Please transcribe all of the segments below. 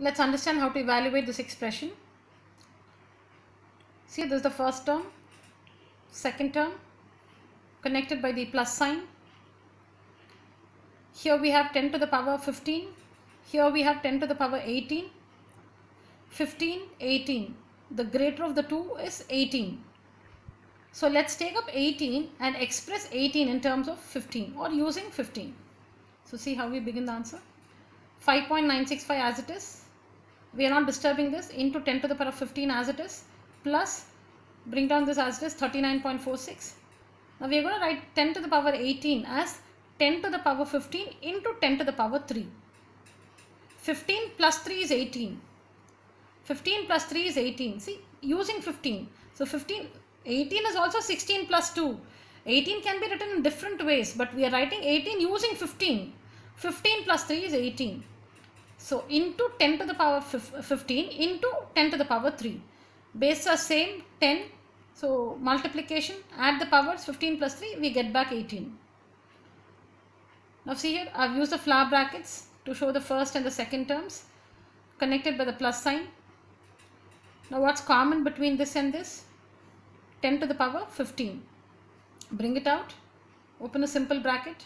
Let's understand how to evaluate this expression. See, this is the first term, second term, connected by the plus sign. Here we have 10 to the power 15. Here we have 10 to the power 18. 15, 18. The greater of the two is 18. So let's take up 18 and express 18 in terms of 15 or using 15. So see how we begin the answer. 5.965 as it is. We are not disturbing this, into 10 to the power 15 as it is, plus bring down this as it is, 39.46. Now we are going to write 10 to the power 18 as 10 to the power 15 into 10 to the power 3. 15 plus 3 is 18. 15 plus 3 is 18. See, using 15. So 18 is also 16 plus 2. 18 can be written in different ways, but we are writing 18 using 15. 15 plus 3 is 18. So into 10 to the power 15 into 10 to the power 3. Bases are same, 10. So multiplication, add the powers, 15 plus 3, we get back 18. Now see here, I have used the flower brackets to show the first and the second terms, connected by the plus sign. Now what's common between this and this? 10 to the power 15. Bring it out, open a simple bracket.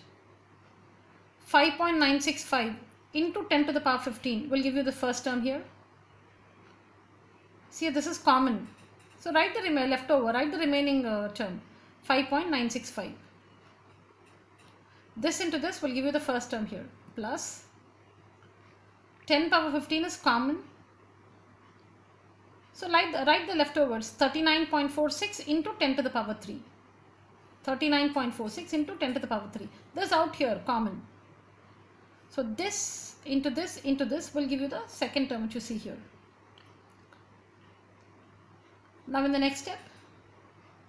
5.965 into 10 to the power 15 will give you the first term here. See, this is common. So write the remaining term, 5.965. This into this will give you the first term here, plus 10 power 15 is common. So write the leftovers, 39.46 into 10 to the power 3. 39.46 into 10 to the power 3. This out here, common. So this into this will give you the second term which you see here. Now in the next step,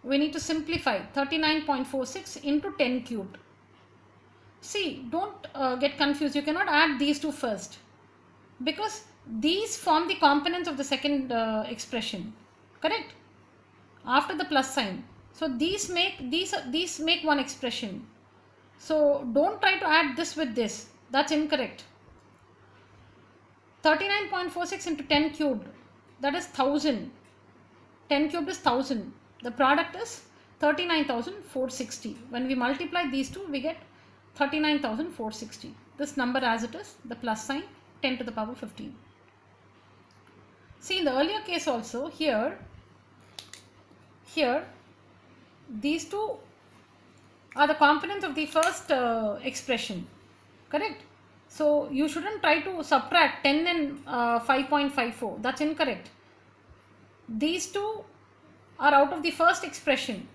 we need to simplify 39.46 into 10 cubed. See, don't get confused. You cannot add these two first, because these form the components of the second expression, correct? After the plus sign. So these make one expression. So don't try to add this with this. That's incorrect. 39.46 into 10 cubed, that is 1000. 10 cubed is 1000. The product is 39,460. When we multiply these two, we get 39,460. This number as it is, the plus sign, 10 to the power 15. See, in the earlier case also, here these two are the components of the first expression, correct? So you shouldn't try to subtract 10 and 5.54. That's incorrect. These two are out of the first expression.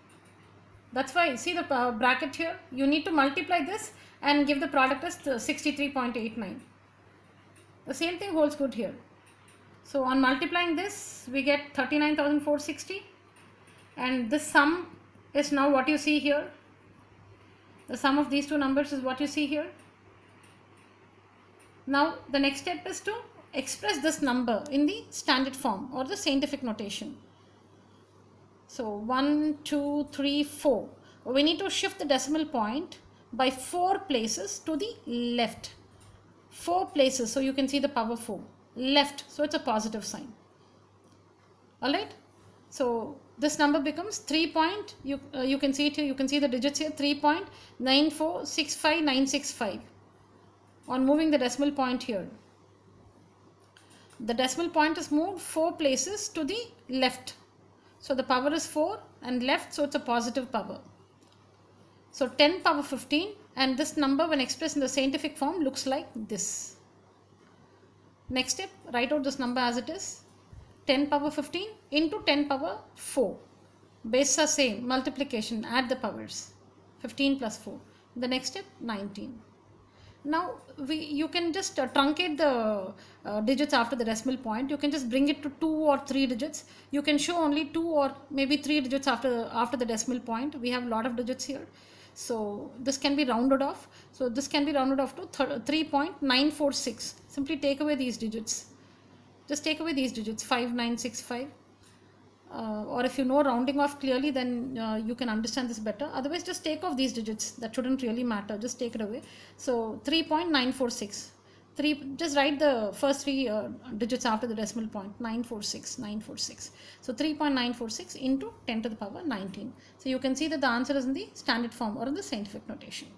That's why, see the bracket here, you need to multiply this and give the product as 63.89. The same thing holds good here. So on multiplying this, we get 39,460, and this sum is now what you see here. The sum of these two numbers is what you see here. Now the next step is to express this number in the standard form or the scientific notation. So 1, 2, 3, 4. We need to shift the decimal point by 4 places to the left. 4 places, so you can see the power 4. Left, so it's a positive sign. Alright, so this number becomes 3. You can see it here, you can see the digits here, 3.9465965. On moving the decimal point here, the decimal point is moved 4 places to the left. So the power is 4 and left, so it's a positive power. So 10 power 15, and this number when expressed in the scientific form looks like this. Next step, write out this number as it is, 10 power 15 into 10 power 4. Bases are same, multiplication, add the powers, 15 plus 4. The next step, 19. Now you can just truncate the digits after the decimal point. You can just bring it to 2 or 3 digits. You can show only 2 or maybe 3 digits after the decimal point. We have a lot of digits here, so this can be rounded off. So this can be rounded off to 3.946. Simply take away these digits. Just take away these digits, 5965. Or if you know rounding off clearly, then you can understand this better. Otherwise, just take off these digits. That shouldn't really matter. Just take it away. So 3.946. just write the first three digits after the decimal point, 946. So 3.946 into 10 to the power 19. So you can see that the answer is in the standard form or in the scientific notation.